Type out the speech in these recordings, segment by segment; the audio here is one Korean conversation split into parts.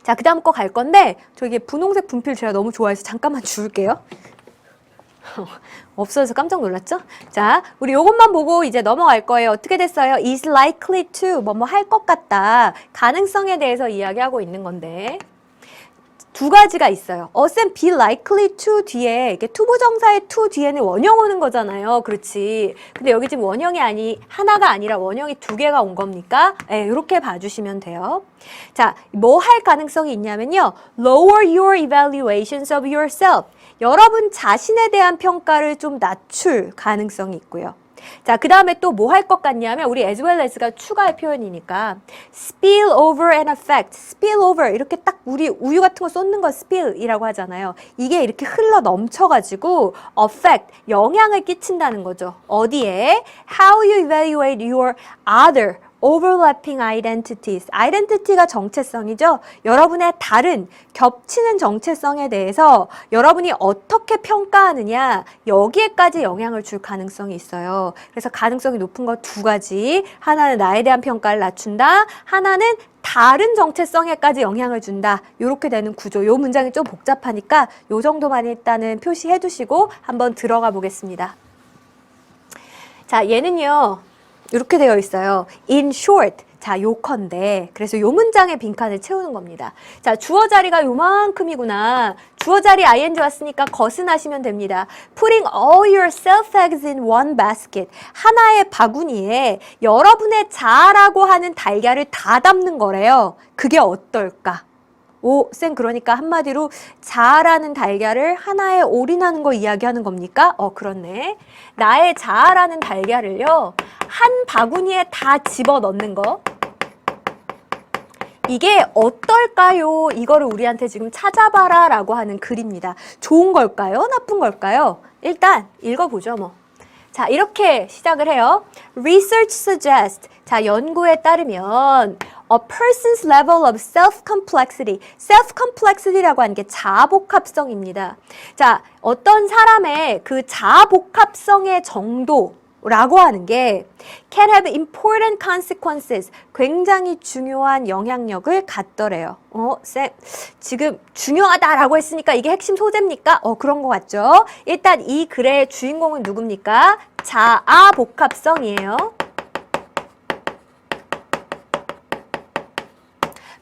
자, 그 다음 거 갈 건데 저기 분홍색 분필 제가 너무 좋아해서 잠깐만 줄게요. 없어져서 깜짝 놀랐죠? 자, 우리 요것만 보고 이제 넘어갈 거예요. 어떻게 됐어요? is likely to 뭐뭐 할 것 같다. 가능성에 대해서 이야기하고 있는 건데 두 가지가 있어요. 쌤, be likely to 뒤에 이렇게 투부정사의 to 뒤에는 원형 오는 거잖아요. 그렇지. 근데 여기 지금 원형이 하나가 아니라 원형이 두 개가 온 겁니까? 네, 이렇게 봐주시면 돼요. 자, 뭐 할 가능성이 있냐면요. lower your evaluations of yourself. 여러분 자신에 대한 평가를 좀 낮출 가능성이 있고요. 자, 그 다음에 또 뭐 할 것 같냐면 우리 as well as가 추가의 표현이니까 spill over an effect, spill over 이렇게 딱 우리 우유 같은 거 쏟는 거 spill이라고 하잖아요. 이게 이렇게 흘러 넘쳐가지고 effect, 영향을 끼친다는 거죠. 어디에? How you evaluate your other overlapping identities. identity가 정체성이죠. 여러분의 다른 겹치는 정체성에 대해서 여러분이 어떻게 평가하느냐 여기에까지 영향을 줄 가능성이 있어요. 그래서 가능성이 높은 거 두 가지. 하나는 나에 대한 평가를 낮춘다. 하나는 다른 정체성에까지 영향을 준다. 이렇게 되는 구조. 이 문장이 좀 복잡하니까 이 정도만 일단은 표시해 두시고 한번 들어가 보겠습니다. 자, 얘는요. 이렇게 되어 있어요. In short. 자, 요컨대. 그래서 요 문장의 빈칸을 채우는 겁니다. 자, 주어 자리가 요만큼이구나. 주어 자리 ing 왔으니까 것은 하시면 됩니다. Putting all your self eggs in one basket. 하나의 바구니에 여러분의 자아라고 하는 달걀을 다 담는 거래요. 그게 어떨까? 오, 쌤, 그러니까 한마디로 자아라는 달걀을 하나에 올인하는 거 이야기하는 겁니까? 그렇네. 나의 자아라는 달걀을요, 한 바구니에 다 집어 넣는 거. 이게 어떨까요? 이거를 우리한테 지금 찾아봐라 라고 하는 글입니다. 좋은 걸까요? 나쁜 걸까요? 일단 읽어보죠, 뭐. 자, 이렇게 시작을 해요. Research suggests. 자, 연구에 따르면 a person's level of self-complexity. self-complexity라고 하는 게 자아복합성입니다. 자, 어떤 사람의 그 자아복합성의 정도라고 하는 게 can have important consequences. 굉장히 중요한 영향력을 갖더래요. 쌤, 지금 중요하다라고 했으니까 이게 핵심 소재입니까? 그런 것 같죠? 일단 이 글의 주인공은 누굽니까? 자아복합성이에요.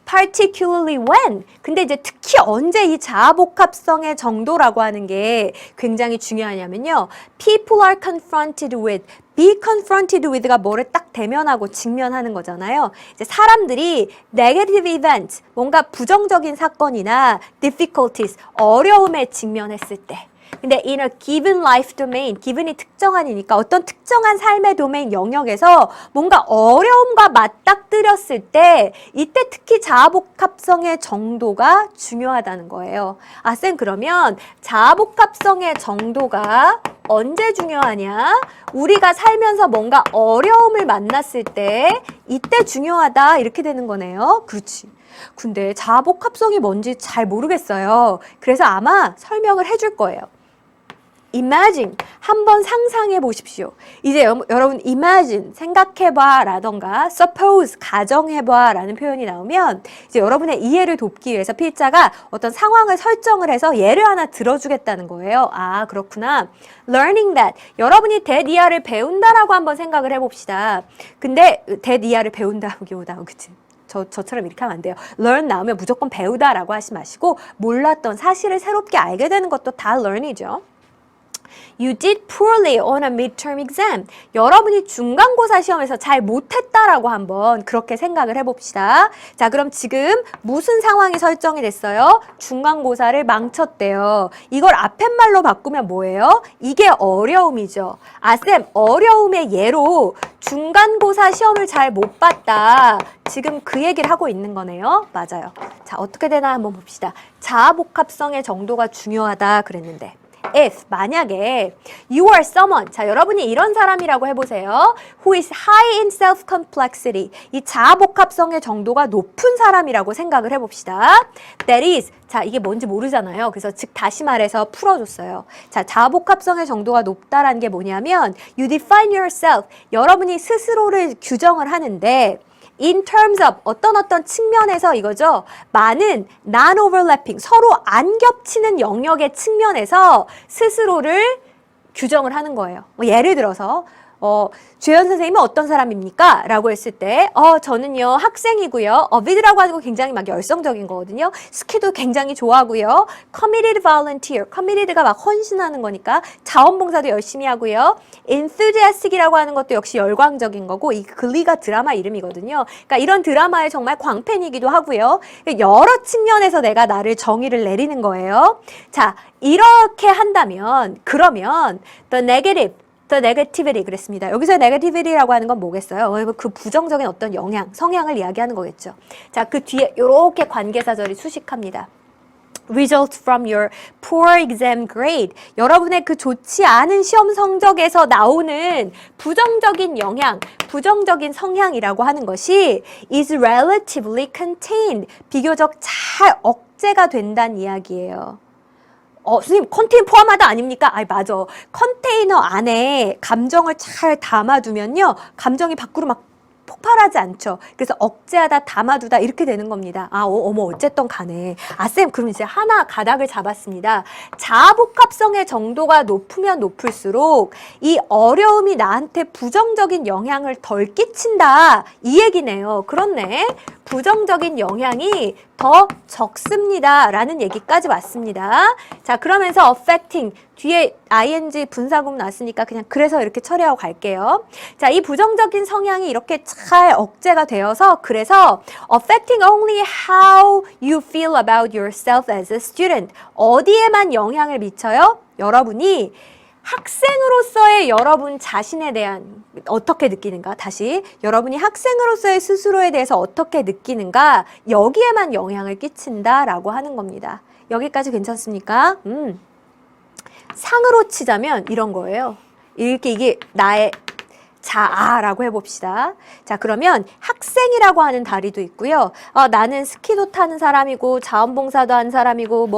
particularly when. 근데 이제 특히 언제 이 자아복합성의 정도라고 하는 게 굉장히 중요하냐면요. people are confronted with. be confronted with가 뭐를 딱 대면하고 직면하는 거잖아요. 이제 사람들이 negative event, 뭔가 부정적인 사건이나 difficulties, 어려움에 직면했을 때. 근데 in a given life domain, given이 특정한이니까 어떤 특정한 삶의 도메인 영역에서 뭔가 어려움과 맞닥뜨렸을 때 이때 특히 자아복합성의 정도가 중요하다는 거예요. 아, 쌤, 그러면 자아복합성의 정도가 언제 중요하냐? 우리가 살면서 뭔가 어려움을 만났을 때 이때 중요하다 이렇게 되는 거네요. 그렇지. 근데 자아복합성이 뭔지 잘 모르겠어요. 그래서 아마 설명을 해줄 거예요. imagine, 한번 상상해 보십시오. 이제 여러분 imagine, 생각해봐 라던가 suppose, 가정해봐 라는 표현이 나오면 이제 여러분의 이해를 돕기 위해서 필자가 어떤 상황을 설정을 해서 예를 하나 들어주겠다는 거예요. 아, 그렇구나. learning that, 여러분이 대디아를 배운다라고 한번 생각을 해봅시다. 근데 대디아를 배운다기보다 그치? 저처럼 이렇게 하면 안 돼요. learn 나오면 무조건 배우다라고 하지 마시고 몰랐던 사실을 새롭게 알게 되는 것도 다 learn이죠. You did poorly on a midterm exam. 여러분이 중간고사 시험에서 잘 못했다라고 한번 그렇게 생각을 해봅시다. 자, 그럼 지금 무슨 상황이 설정이 됐어요? 중간고사를 망쳤대요. 이걸 앞에 말로 바꾸면 뭐예요? 이게 어려움이죠. 아, 쌤, 어려움의 예로 중간고사 시험을 잘 못 봤다. 지금 그 얘기를 하고 있는 거네요. 맞아요. 자, 어떻게 되나 한번 봅시다. 자아복합성의 정도가 중요하다 그랬는데 if, 만약에 you are someone, 자, 여러분이 이런 사람이라고 해보세요. who is high in self-complexity, 이 자아복합성의 정도가 높은 사람이라고 생각을 해봅시다. that is, 자, 이게 뭔지 모르잖아요. 그래서 즉 다시 말해서 풀어줬어요. 자, 자아복합성의 정도가 높다라는 게 뭐냐면 you define yourself, 여러분이 스스로를 규정을 하는데 in terms of 어떤 측면에서 이거죠. 많은 non-overlapping 서로 안 겹치는 영역의 측면에서 스스로를 규정을 하는 거예요. 예를 들어서 주연 선생님은 어떤 사람입니까? 라고 했을 때 저는요 학생이고요. 어비드라고 하는 거 굉장히 막 열성적인 거거든요. 스키도 굉장히 좋아하고요. committed volunteer, committed가 막 헌신하는 거니까 자원봉사도 열심히 하고요. enthusiastic이라고 하는 것도 역시 열광적인 거고 이 글리가 드라마 이름이거든요. 그러니까 이런 드라마의 정말 광팬이기도 하고요. 여러 측면에서 내가 나를 정의를 내리는 거예요. 자, 이렇게 한다면 그러면 the negativity 그랬습니다. 여기서 negativity라고 하는 건 뭐겠어요? 그 부정적인 어떤 영향, 성향을 이야기하는 거겠죠. 자, 그 뒤에 이렇게 관계사절이 수식합니다. Results from your poor exam grade. 여러분의 그 좋지 않은 시험 성적에서 나오는 부정적인 영향, 부정적인 성향이라고 하는 것이 is relatively contained. 비교적 잘 억제가 된다는 이야기예요. 선생님 컨테이너 포함하다 아닙니까? 맞아. 컨테이너 안에 감정을 잘 담아두면요. 감정이 밖으로 막 폭발하지 않죠. 그래서 억제하다, 담아두다 이렇게 되는 겁니다. 어머 어쨌든 간에. 쌤 그럼 이제 하나 가닥을 잡았습니다. 자아복합성의 정도가 높으면 높을수록 이 어려움이 나한테 부정적인 영향을 덜 끼친다. 이 얘기네요. 그렇네. 부정적인 영향이 더 적습니다. 라는 얘기까지 왔습니다. 자, 그러면서 affecting 뒤에 ing 분사구문 났으니까 그냥 그래서 이렇게 처리하고 갈게요. 자, 이 부정적인 성향이 이렇게 잘 억제가 되어서 그래서 affecting only how you feel about yourself as a student. 어디에만 영향을 미쳐요? 여러분이 학생으로서의 여러분 자신에 대한 어떻게 느끼는가? 다시 여러분이 학생으로서의 스스로에 대해서 어떻게 느끼는가? 여기에만 영향을 끼친다라고 하는 겁니다. 여기까지 괜찮습니까? 상으로 치자면 이런 거예요. 이게 나의 자아라고 해봅시다. 자, 그러면 학생이라고 하는 다리도 있고요. 나는 스키도 타는 사람이고 자원봉사도 하는 사람이고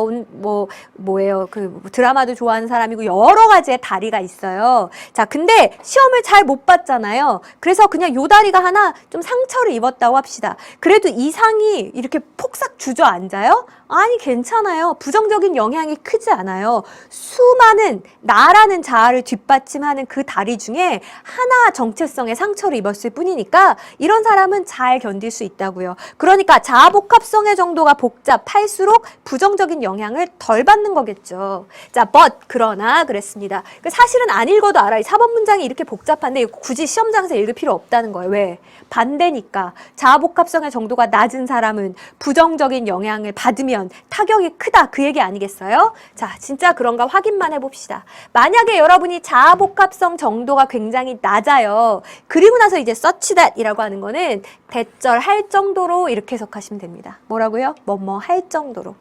뭐예요? 그 드라마도 좋아하는 사람이고 여러 가지의 다리가 있어요. 자, 근데 시험을 잘 못 봤잖아요. 그래서 그냥 요 다리가 하나 좀 상처를 입었다고 합시다. 그래도 이 상이 이렇게 폭삭 주저앉아요? 아니 괜찮아요. 부정적인 영향이 크지 않아요. 수많은 나라는 자아를 뒷받침하는 그 다리 중에 하나 정체성에 상처를 입었을 뿐이니까 이런 사람은 잘 견딜 수 있다고요. 그러니까 자아복합성의 정도가 복잡할수록 부정적인 영향을 덜 받는 거겠죠. 자, but 그러나 그랬습니다. 사실은 안 읽어도 알아. 이 4번 문장이 이렇게 복잡한데 굳이 시험장에서 읽을 필요 없다는 거예요. 왜? 반대니까. 자아복합성의 정도가 낮은 사람은 부정적인 영향을 받으면 타격이 크다. 그 얘기 아니겠어요? 자, 진짜 그런가 확인만 해봅시다. 만약에 여러분이 자아복합성 정도가 굉장히 낮아요. 그리고 나서 이제 such that 이라고 하는 거는 대절할 정도로 이렇게 해석하시면 됩니다. 뭐라고요? 뭐뭐 할 정도로.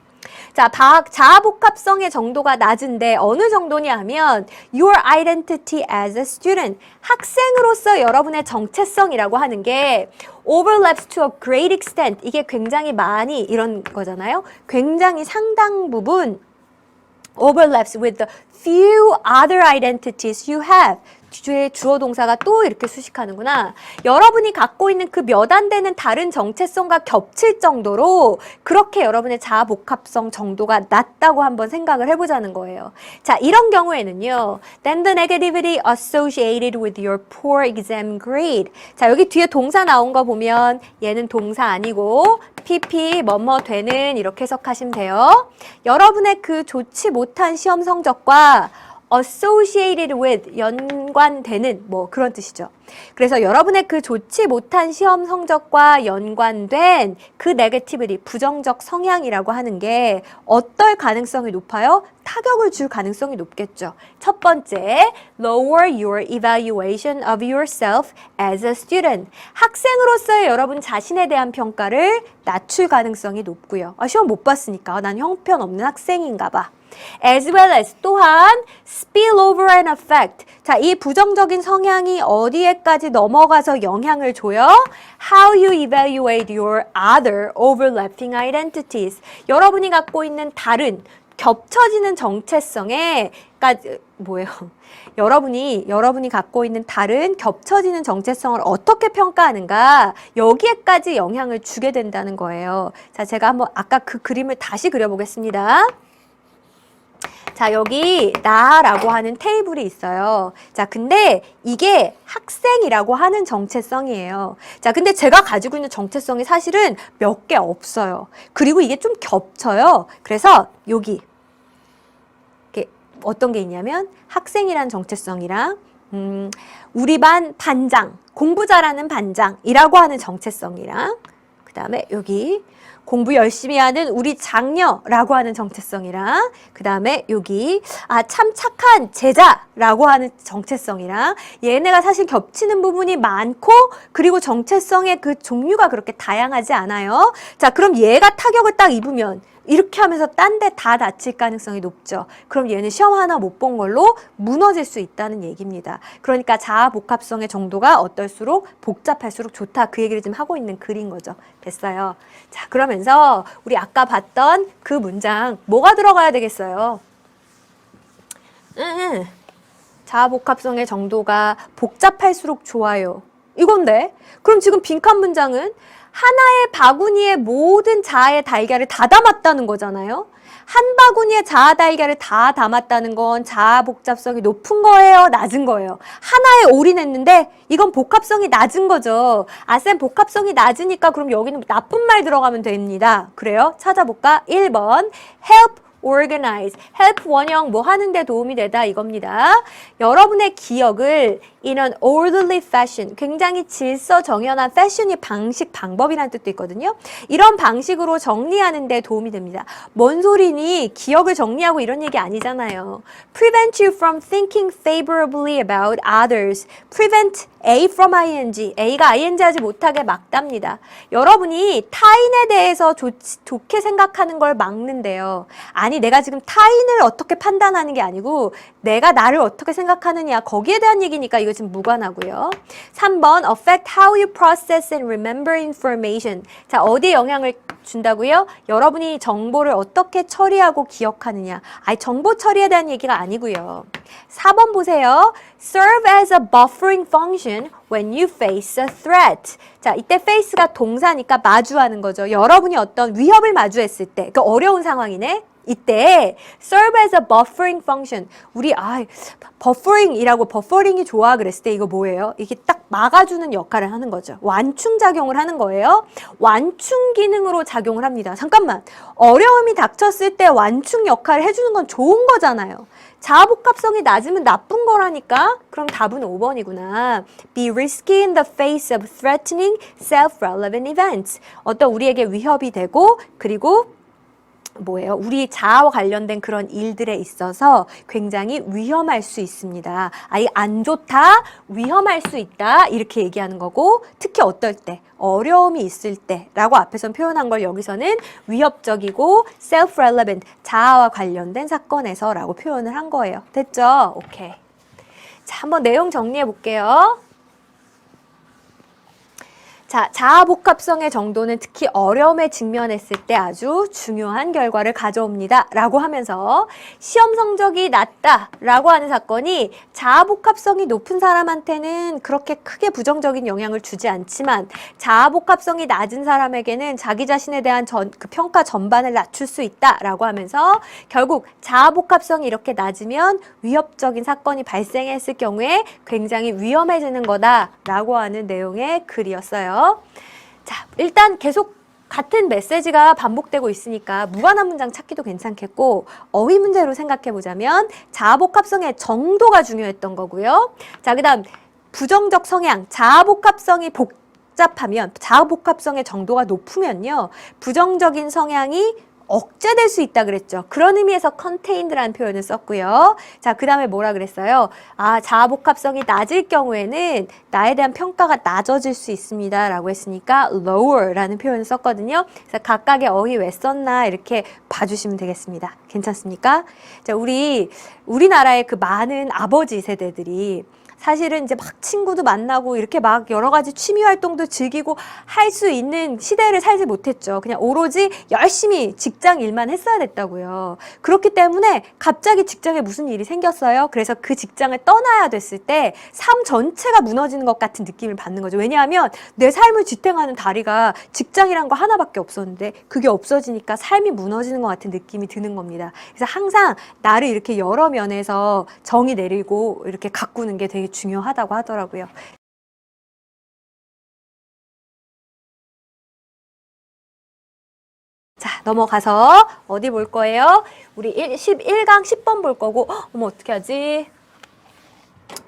자, 자아복합성의 정도가 낮은데 어느 정도냐 하면 your identity as a student, 학생으로서 여러분의 정체성이라고 하는 게 overlaps to a great extent, 이게 굉장히 많이 이런 거잖아요. 굉장히 상당 부분 overlaps with the few other identities you have. 주의 주어 동사가 또 이렇게 수식하는구나. 여러분이 갖고 있는 그 몇 안 되는 다른 정체성과 겹칠 정도로 그렇게 여러분의 자아복합성 정도가 낮다고 한번 생각을 해보자는 거예요. 자, 이런 경우에는요. Then the negativity associated with your poor exam grade. 자, 여기 뒤에 동사 나온 거 보면 얘는 동사 아니고 PP 뭐뭐 되는 이렇게 해석하시면 돼요. 여러분의 그 좋지 못한 시험 성적과 associated with, 연관되는 뭐 그런 뜻이죠. 그래서 여러분의 그 좋지 못한 시험 성적과 연관된 그 negativity, 부정적 성향이라고 하는 게 어떨 가능성이 높아요? 타격을 줄 가능성이 높겠죠. 첫 번째, lower your evaluation of yourself as a student. 학생으로서의 여러분 자신에 대한 평가를 낮출 가능성이 높고요. 시험 못 봤으니까 난 형편없는 학생인가 봐. As well as 또한 spillover and effect. 자, 이 부정적인 성향이 어디에까지 넘어가서 영향을 줘요? How you evaluate your other overlapping identities. 여러분이 갖고 있는 다른 겹쳐지는 정체성에 아까 뭐예요? 여러분이 갖고 있는 다른 겹쳐지는 정체성을 어떻게 평가하는가 여기에까지 영향을 주게 된다는 거예요. 자, 제가 한번 아까 그 그림을 다시 그려보겠습니다. 자, 여기 나라고 하는 테이블이 있어요. 자, 근데 이게 학생이라고 하는 정체성이에요. 자, 근데 제가 가지고 있는 정체성이 사실은 몇 개 없어요. 그리고 이게 좀 겹쳐요. 그래서 여기 이렇게 어떤 게 있냐면 학생이란 정체성이랑 우리 반 반장, 공부 잘하는 반장이라고 하는 정체성이랑 그 다음에 여기 공부 열심히 하는 우리 장녀라고 하는 정체성이랑 그 다음에 여기 참 착한 제자라고 하는 정체성이랑 얘네가 사실 겹치는 부분이 많고 그리고 정체성의 그 종류가 그렇게 다양하지 않아요. 자, 그럼 얘가 타격을 딱 입으면 이렇게 하면서 딴 데 다 다칠 가능성이 높죠. 그럼 얘는 시험 하나 못 본 걸로 무너질 수 있다는 얘기입니다. 그러니까 자아 복합성의 정도가 어떨수록 복잡할수록 좋다. 그 얘기를 지금 하고 있는 글인 거죠. 됐어요. 자, 그러면서 우리 아까 봤던 그 문장 뭐가 들어가야 되겠어요? 자아 복합성의 정도가 복잡할수록 좋아요. 이건데? 그럼 지금 빈칸 문장은 하나의 바구니에 모든 자아의 달걀을 다 담았다는 거잖아요. 한 바구니에 자아 달걀을 다 담았다는 건 자아 복잡성이 높은 거예요, 낮은 거예요? 하나에 올인했는데 이건 복합성이 낮은 거죠. 쌤 복합성이 낮으니까 그럼 여기는 나쁜 말 들어가면 됩니다. 그래요? 찾아볼까? 1번 help organize, help 원형 뭐 하는데 도움이 되다 이겁니다. 여러분의 기억을 in an orderly fashion, 굉장히 질서 정연한 fashion이 방식, 방법이라는 뜻도 있거든요. 이런 방식으로 정리하는 데 도움이 됩니다. 뭔 소리니? 기억을 정리하고 이런 얘기 아니잖아요. prevent you from thinking favorably about others. prevent A from ing, A가 ing 하지 못하게 막답니다. 여러분이 타인에 대해서 좋게 생각하는 걸 막는데요. 아니, 내가 지금 타인을 어떻게 판단하는 게 아니고 내가 나를 어떻게 생각하느냐, 거기에 대한 얘기니까 이거 지금 무관하고요. 3번 affect how you process and remember information. 자, 어디에 영향을 준다고요? 여러분이 정보를 어떻게 처리하고 기억하느냐. 정보 처리에 대한 얘기가 아니고요. 4번 보세요. Serve as a buffering function when you face a threat. 자, 이때 face가 동사니까 마주하는 거죠. 여러분이 어떤 위협을 마주했을 때, 그 어려운 상황이네. 이때 serve as a buffering function. 우리 버퍼링이 좋아 그랬을 때 이거 뭐예요? 이게 딱 막아주는 역할을 하는 거죠. 완충 작용을 하는 거예요. 완충 기능으로 작용을 합니다. 잠깐만. 어려움이 닥쳤을 때 완충 역할을 해주는 건 좋은 거잖아요. 자아 복합성이 낮으면 나쁜 거라니까? 그럼 답은 5번이구나. Be risky in the face of threatening self-relevant events. 어떤 우리에게 위협이 되고 그리고 뭐예요? 우리 자아와 관련된 그런 일들에 있어서 굉장히 위험할 수 있습니다. 안 좋다, 위험할 수 있다 이렇게 얘기하는 거고 특히 어떨 때, 어려움이 있을 때 라고 앞에서 표현한 걸 여기서는 위협적이고 self-relevant, 자아와 관련된 사건에서 라고 표현을 한 거예요. 됐죠? 오케이. 자, 한번 내용 정리해 볼게요. 자, 자아 복합성의 정도는 특히 어려움에 직면했을 때 아주 중요한 결과를 가져옵니다. 라고 하면서 시험 성적이 낮다 라고 하는 사건이 자아 복합성이 높은 사람한테는 그렇게 크게 부정적인 영향을 주지 않지만 자아 복합성이 낮은 사람에게는 자기 자신에 대한 그 평가 전반을 낮출 수 있다 라고 하면서 결국 자아 복합성이 이렇게 낮으면 위협적인 사건이 발생했을 경우에 굉장히 위험해지는 거다 라고 하는 내용의 글이었어요. 자, 일단 계속 같은 메시지가 반복되고 있으니까 무관한 문장 찾기도 괜찮겠고 어휘 문제로 생각해 보자면 자아 복합성의 정도가 중요했던 거고요. 자, 그다음 부정적 성향, 자아 복합성이 복잡하면 자아 복합성의 정도가 높으면요. 부정적인 성향이 억제될 수 있다 그랬죠. 그런 의미에서 contained라는 표현을 썼고요. 자, 그 다음에 뭐라 그랬어요? 자아 복합성이 낮을 경우에는 나에 대한 평가가 낮아질 수 있습니다. 라고 했으니까 lower라는 표현을 썼거든요. 그래서 각각의 어휘 왜 썼나 이렇게 봐주시면 되겠습니다. 괜찮습니까? 자, 우리나라의 그 많은 아버지 세대들이 사실은 이제 막 친구도 만나고 이렇게 막 여러 가지 취미 활동도 즐기고 할 수 있는 시대를 살지 못했죠. 그냥 오로지 열심히 직장 일만 했어야 됐다고요. 그렇기 때문에 갑자기 직장에 무슨 일이 생겼어요. 그래서 그 직장을 떠나야 됐을 때 삶 전체가 무너지는 것 같은 느낌을 받는 거죠. 왜냐하면 내 삶을 지탱하는 다리가 직장이란 거 하나밖에 없었는데 그게 없어지니까 삶이 무너지는 것 같은 느낌이 드는 겁니다. 그래서 항상 나를 이렇게 여러 면에서 정의 내리고 이렇게 가꾸는 게 되게 중요하다고 하더라고요. 자, 넘어가서 어디 볼 거예요? 우리 11강 10번 볼 거고, 어머, 어떻게 하지?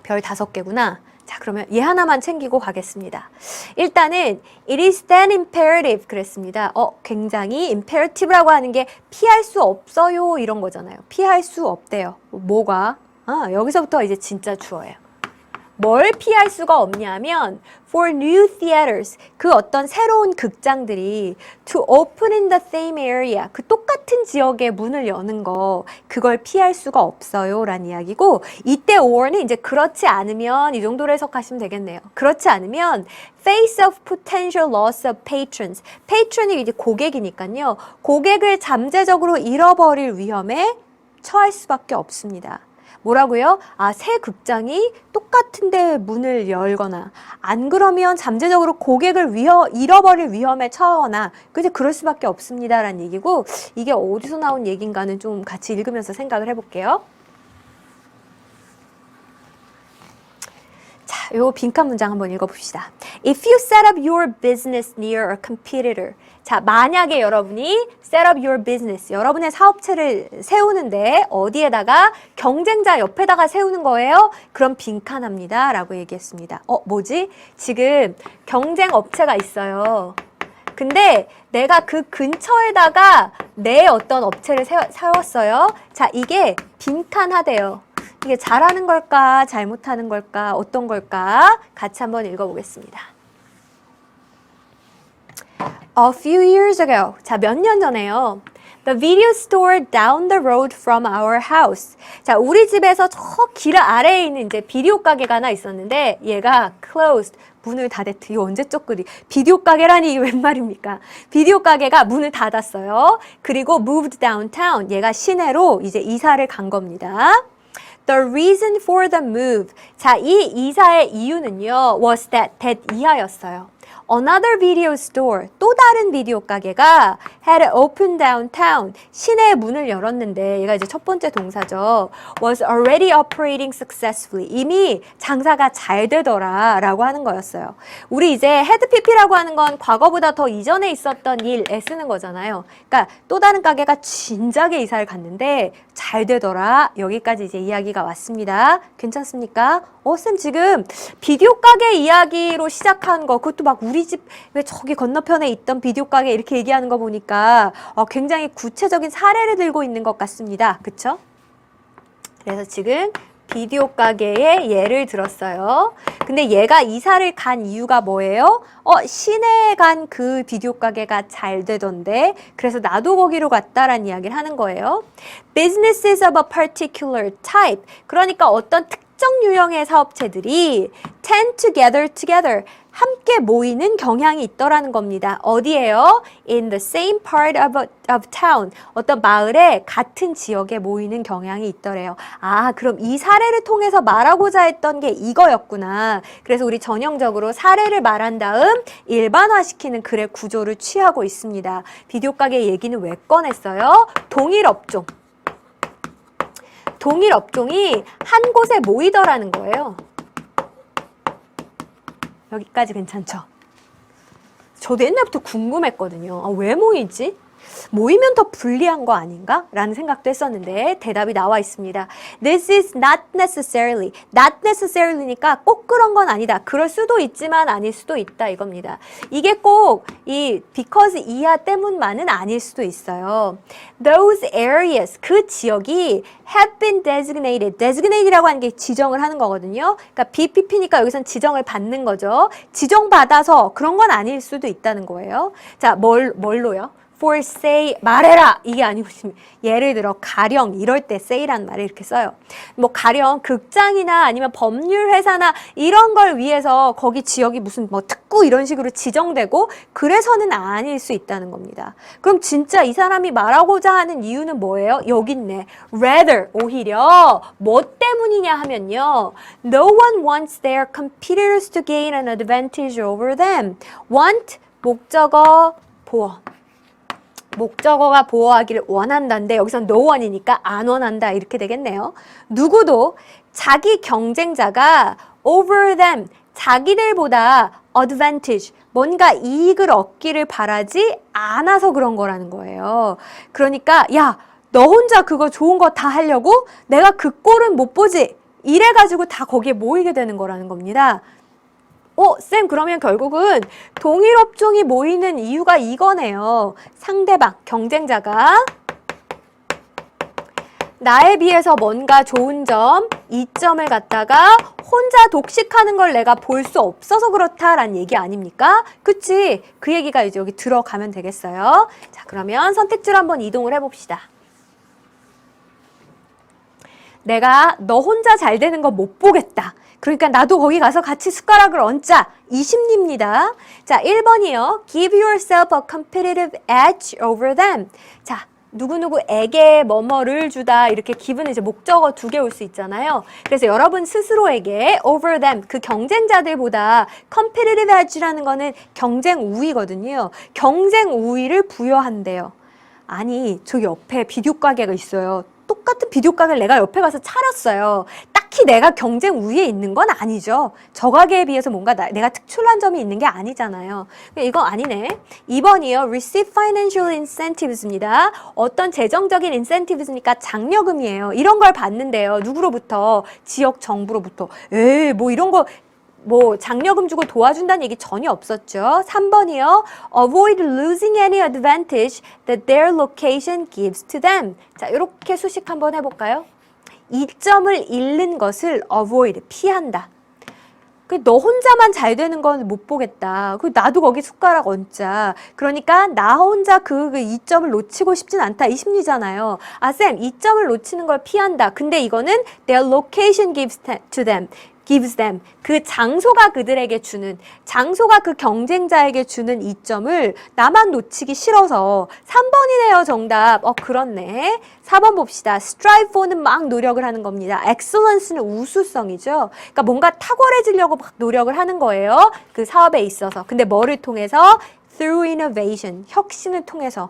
별 5개구나. 자, 그러면 얘 하나만 챙기고 가겠습니다. 일단은 it is then imperative 그랬습니다. 굉장히 imperative라고 하는 게 피할 수 없어요 이런 거잖아요. 피할 수 없대요. 뭐가? 여기서부터 이제 진짜 주어예요. 뭘 피할 수가 없냐면 for new theaters 그 어떤 새로운 극장들이 to open in the same area 그 똑같은 지역에 문을 여는 거 그걸 피할 수가 없어요 라는 이야기고 이때 or는 이제 그렇지 않으면 이 정도로 해석하시면 되겠네요. 그렇지 않으면 face of potential loss of patrons patron이 이제 고객이니까요. 고객을 잠재적으로 잃어버릴 위험에 처할 수밖에 없습니다. 뭐라고요? 새 극장이 똑같은 데 문을 열거나 안 그러면 잠재적으로 고객을 잃어버릴 위험에 처하거나 그럴 수밖에 없습니다 라는 얘기고 이게 어디서 나온 얘기인가는 좀 같이 읽으면서 생각을 해볼게요. 자, 요 빈칸 문장 한번 읽어봅시다. If you set up your business near a competitor 자, 만약에 여러분이 set up your business, 여러분의 사업체를 세우는데 어디에다가 경쟁자 옆에다가 세우는 거예요? 그럼 빈칸합니다. 라고 얘기했습니다. 뭐지? 지금 경쟁 업체가 있어요. 근데 내가 그 근처에다가 내 어떤 업체를 세웠어요. 자, 이게 빈칸하대요. 이게 잘하는 걸까? 잘못하는 걸까? 어떤 걸까? 같이 한번 읽어보겠습니다. A few years ago. 자, 몇 년 전에요. The video store down the road from our house. 자, 우리 집에서 저 길 아래에 있는 이제 비디오 가게가 하나 있었는데 얘가 closed. 문을 닫았대. 이거 언제적 글이? 비디오 가게라니 이게 웬 말입니까? 비디오 가게가 문을 닫았어요. 그리고 moved downtown. 얘가 시내로 이제 이사를 간 겁니다. The reason for the move. 자, 이 이사의 이유는요. was that 이하였어요. Another video store, 또 다른 비디오 가게가 had opened downtown, 시내에 문을 열었는데 얘가 이제 첫 번째 동사죠. was already operating successfully, 이미 장사가 잘 되더라 라고 하는 거였어요. 우리 이제 had pp라고 하는 건 과거보다 더 이전에 있었던 일에 쓰는 거잖아요. 그러니까 또 다른 가게가 진작에 이사를 갔는데 잘 되더라. 여기까지 이제 이야기가 왔습니다. 괜찮습니까? 쌤 지금 비디오 가게 이야기로 시작한 거 그것도 막 우리 집 왜 저기 건너편에 있던 비디오 가게 이렇게 얘기하는 거 보니까 굉장히 구체적인 사례를 들고 있는 것 같습니다. 그쵸? 그래서 지금 비디오 가게의 예를 들었어요. 근데 얘가 이사를 간 이유가 뭐예요? 시내에 간 그 비디오 가게가 잘 되던데 그래서 나도 거기로 갔다라는 이야기를 하는 거예요. Businesses of a particular type. 그러니까 어떤 특정 유형의 사업체들이 tend to gather together. 함께 모이는 경향이 있더라는 겁니다. 어디예요? In the same part of town. 어떤 마을에 같은 지역에 모이는 경향이 있더래요. 그럼 이 사례를 통해서 말하고자 했던 게 이거였구나. 그래서 우리 전형적으로 사례를 말한 다음 일반화시키는 글의 구조를 취하고 있습니다. 비디오 가게 얘기는 왜 꺼냈어요? 동일 업종. 동일 업종이 한 곳에 모이더라는 거예요. 여기까지 괜찮죠? 저도 옛날부터 궁금했거든요. 왜 모이지? 모이면 더 불리한 거 아닌가? 라는 생각도 했었는데 대답이 나와 있습니다. This is not necessarily. Not necessarily,니까 꼭 그런 건 아니다. 그럴 수도 있지만 아닐 수도 있다 이겁니다. 이게 꼭 이 because 이하 때문만은 아닐 수도 있어요. Those areas, 그 지역이 have been designated. designated이라고 하는 게 지정을 하는 거거든요. 그러니까 BPP니까 여기선 지정을 받는 거죠. 지정받아서 그런 건 아닐 수도 있다는 거예요. 자, 뭘로요? therefore say 말해라 이게 아니고 예를 들어 가령 이럴 때 say란 말을 이렇게 써요. 뭐 가령 극장이나 아니면 법률 회사나 이런 걸 위해서 거기 지역이 무슨 뭐 특구 이런 식으로 지정되고 그래서는 아닐 수 있다는 겁니다. 그럼 진짜 이 사람이 말하고자 하는 이유는 뭐예요? 여기 있네. rather 오히려 뭐 때문이냐 하면요. No one wants their competitors to gain an advantage over them. want 목적어 보어. 목적어가 보호하기를 원한다인데 여기서 no one이니까 안 원한다 이렇게 되겠네요. 누구도 자기 경쟁자가 over them 자기들보다 advantage 뭔가 이익을 얻기를 바라지 않아서 그런 거라는 거예요. 그러니까 야, 너 혼자 그거 좋은 거 다 하려고 내가 그 꼴은 못 보지 이래가지고 다 거기에 모이게 되는 거라는 겁니다. 쌤 그러면 결국은 동일 업종이 모이는 이유가 이거네요. 상대방, 경쟁자가 나에 비해서 뭔가 좋은 점, 이점을 갖다가 혼자 독식하는 걸 내가 볼 수 없어서 그렇다라는 얘기 아닙니까? 그치? 그 얘기가 이제 여기 들어가면 되겠어요. 자, 그러면 선택지로 한번 이동을 해봅시다. 내가 너 혼자 잘 되는 거 못 보겠다. 그러니까 나도 거기 가서 같이 숟가락을 얹자. 이 심리입니다. 자, 1번이요. Give yourself a competitive edge over them. 자, 누구누구에게 뭐뭐를 주다. 이렇게 give는 이제 목적어 2개 올 수 있잖아요. 그래서 여러분 스스로에게 over them, 그 경쟁자들보다 competitive edge라는 거는 경쟁 우위거든요. 경쟁 우위를 부여한대요. 아니, 저기 옆에 비디오 가게가 있어요. 똑같은 비디오 가게를 내가 옆에 가서 차렸어요. 딱히 내가 경쟁 우위에 있는 건 아니죠. 저 가게에 비해서 뭔가 내가 특출난 점이 있는 게 아니잖아요. 이거 아니네. 2번이요. Receive financial incentives입니다. 어떤 재정적인 incentives니까 장려금이에요. 이런 걸 받는데요. 누구로부터? 지역 정부로부터. 뭐 이런 거 뭐 장려금 주고 도와준다는 얘기 전혀 없었죠. 3번이요. Avoid losing any advantage that their location gives to them. 자, 이렇게 수식 한번 해볼까요? 이점을 잃는 것을 avoid, 피한다. 너 혼자만 잘 되는 건 못 보겠다. 나도 거기 숟가락 얹자. 그러니까 나 혼자 그 이점을 놓치고 싶진 않다. 이 심리잖아요. 아, 쌤, 이점을 놓치는 걸 피한다. 근데 이거는 their location gives to them. gives them. 그 장소가 그들에게 주는, 장소가 그 경쟁자에게 주는 이점을 나만 놓치기 싫어서 3번이네요, 정답. 그렇네. 4번 봅시다. strive for는 막 노력을 하는 겁니다. excellence는 우수성이죠. 그러니까 뭔가 탁월해지려고 막 노력을 하는 거예요. 그 사업에 있어서. 근데 뭐를 통해서? through innovation. 혁신을 통해서.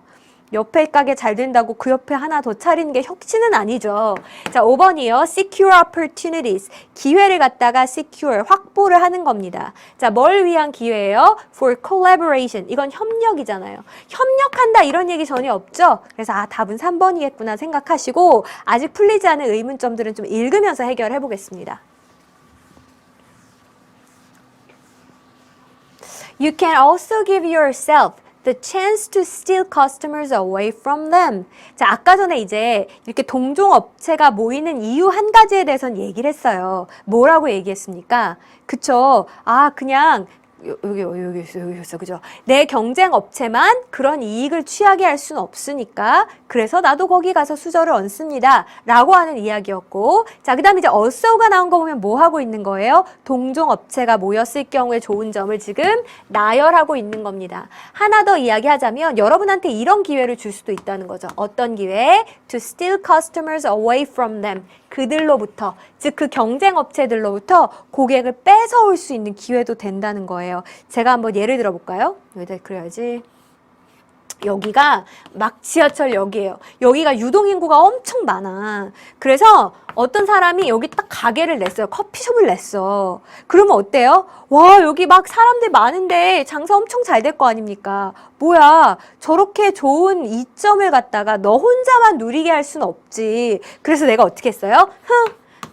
옆에 가게 잘 된다고 그 옆에 하나 더 차리는 게 혁신은 아니죠. 자, 5번이요. secure opportunities. 기회를 갖다가 secure, 확보를 하는 겁니다. 자, 뭘 위한 기회예요? for collaboration. 이건 협력이잖아요. 협력한다 이런 얘기 전혀 없죠? 그래서 답은 3번이겠구나 생각하시고 아직 풀리지 않은 의문점들은 좀 읽으면서 해결해 보겠습니다. You can also give yourself the chance to steal customers away from them. 자, 아까 전에 이제 이렇게 동종업체가 모이는 이유 한 가지에 대해서는 얘기를 했어요. 뭐라고 얘기했습니까? 그쵸? 그냥 여기 있어, 그죠? 내 경쟁 업체만 그런 이익을 취하게 할 수는 없으니까 그래서 나도 거기 가서 수저를 얹습니다. 라고 하는 이야기였고, 자, 그 다음에 이제 also가 나온 거 보면 뭐 하고 있는 거예요? 동종 업체가 모였을 경우에 좋은 점을 지금 나열하고 있는 겁니다. 하나 더 이야기하자면 여러분한테 이런 기회를 줄 수도 있다는 거죠. 어떤 기회? To steal customers away from them. 그들로부터, 즉 그 경쟁 업체들로부터 고객을 뺏어올 수 있는 기회도 된다는 거예요. 제가 한번 예를 들어볼까요? 여기다 그래야지. 여기가 막 지하철역이에요. 여기가 유동인구가 엄청 많아. 그래서 어떤 사람이 여기 딱 가게를 냈어요. 커피숍을 냈어. 그러면 어때요? 와, 여기 막 사람들 많은데 장사 엄청 잘 될 거 아닙니까? 뭐야, 저렇게 좋은 이점을 갖다가 너 혼자만 누리게 할 수는 없지. 그래서 내가 어떻게 했어요?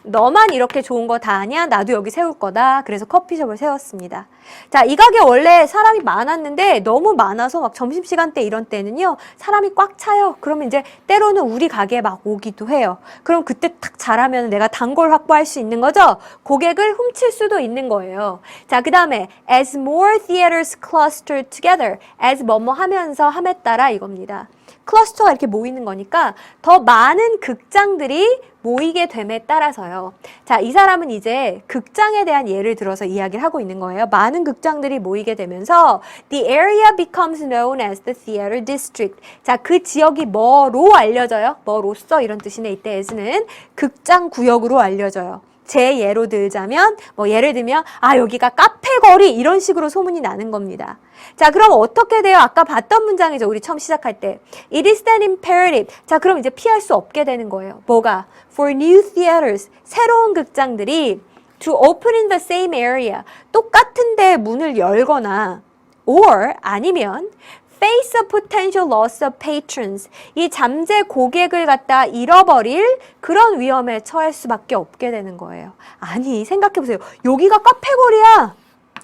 너만 이렇게 좋은 거 다 아냐? 나도 여기 세울 거다. 그래서 커피숍을 세웠습니다. 자, 이 가게 원래 사람이 많았는데 너무 많아서 막 점심시간 때 이런 때는요, 사람이 꽉 차요. 그러면 이제 때로는 우리 가게에 막 오기도 해요. 그럼 그때 탁 잘하면 내가 단골 확보할 수 있는 거죠? 고객을 훔칠 수도 있는 거예요. 자, 그 다음에 as more theaters clustered together, as 뭐뭐 하면서 함에 따라 이겁니다. 클러스터가 이렇게 모이는 거니까 더 많은 극장들이 모이게 됨에 따라서요. 자, 이 사람은 이제 극장에 대한 예를 들어서 이야기를 하고 있는 거예요. 많은 극장들이 모이게 되면서 the area becomes known as the theater district. 자, 그 지역이 뭐로 알려져요? 뭐로써 이런 뜻이네. 이때 as는 극장 구역으로 알려져요. 제 예로 들자면 뭐 예를 들면 여기가 카페 거리 이런 식으로 소문이 나는 겁니다. 자, 그럼 어떻게 돼요? 아까 봤던 문장이죠. 우리 처음 시작할 때. It is then imperative. 자, 그럼 이제 피할 수 없게 되는 거예요. 뭐가? For new theaters. 새로운 극장들이 to open in the same area. 똑같은 데 문을 열거나 or 아니면 face a potential loss of patrons. 이 잠재 고객을 갖다 잃어버릴 그런 위험에 처할 수밖에 없게 되는 거예요. 아니, 생각해보세요. 여기가 카페거리야.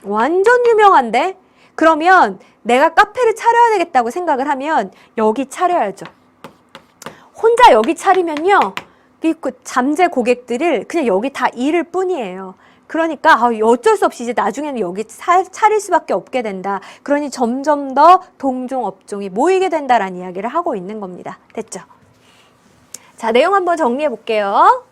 완전 유명한데? 그러면 내가 카페를 차려야 되겠다고 생각을 하면 여기 차려야죠. 혼자 여기 차리면요. 그 잠재 고객들을 그냥 여기 다 잃을 뿐이에요. 그러니까 어쩔 수 없이 이제 나중에는 여기 차릴 수밖에 없게 된다. 그러니 점점 더 동종 업종이 모이게 된다라는 이야기를 하고 있는 겁니다. 됐죠? 자, 내용 한번 정리해 볼게요.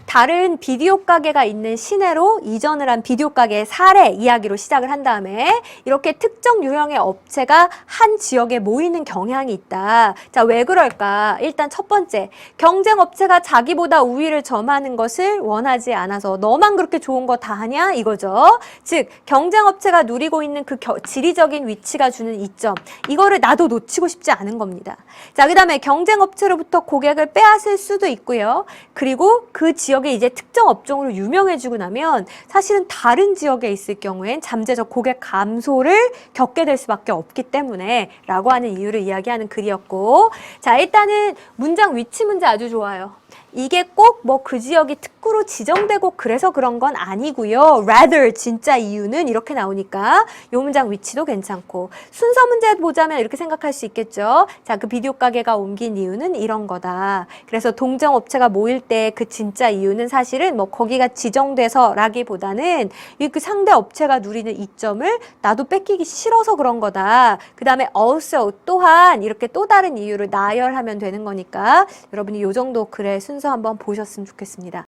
다른 비디오 가게가 있는 시내로 이전을 한 비디오 가게의 사례 이야기로 시작을 한 다음에 이렇게 특정 유형의 업체가 한 지역에 모이는 경향이 있다. 자, 왜 그럴까? 일단 첫 번째, 경쟁 업체가 자기보다 우위를 점하는 것을 원하지 않아서 너만 그렇게 좋은 거 다 하냐? 이거죠. 즉, 경쟁 업체가 누리고 있는 그 지리적인 위치가 주는 이점, 이거를 나도 놓치고 싶지 않은 겁니다. 자, 그 다음에 경쟁 업체로부터 고객을 빼앗을 수도 있고요. 그리고 그 지역에 이제 특정 업종으로 유명해지고 나면 사실은 다른 지역에 있을 경우엔 잠재적 고객 감소를 겪게 될 수밖에 없기 때문에 라고 하는 이유를 이야기하는 글이었고, 자, 일단은 문장 위치 문제 아주 좋아요. 이게 꼭 뭐 그 지역이 특구로 지정되고 그래서 그런 건 아니고요. rather 진짜 이유는 이렇게 나오니까 이 문장 위치도 괜찮고, 순서 문제 보자면 이렇게 생각할 수 있겠죠. 자, 그 비디오 가게가 옮긴 이유는 이런 거다. 그래서 동종 업체가 모일 때 그 진짜 이유는 사실은 뭐 거기가 지정돼서 라기보다는 이 그 상대 업체가 누리는 이점을 나도 뺏기기 싫어서 그런 거다. 그 다음에 also 또한 이렇게 또 다른 이유를 나열하면 되는 거니까 여러분이 이 정도 글의 순서 한번 보셨으면 좋겠습니다.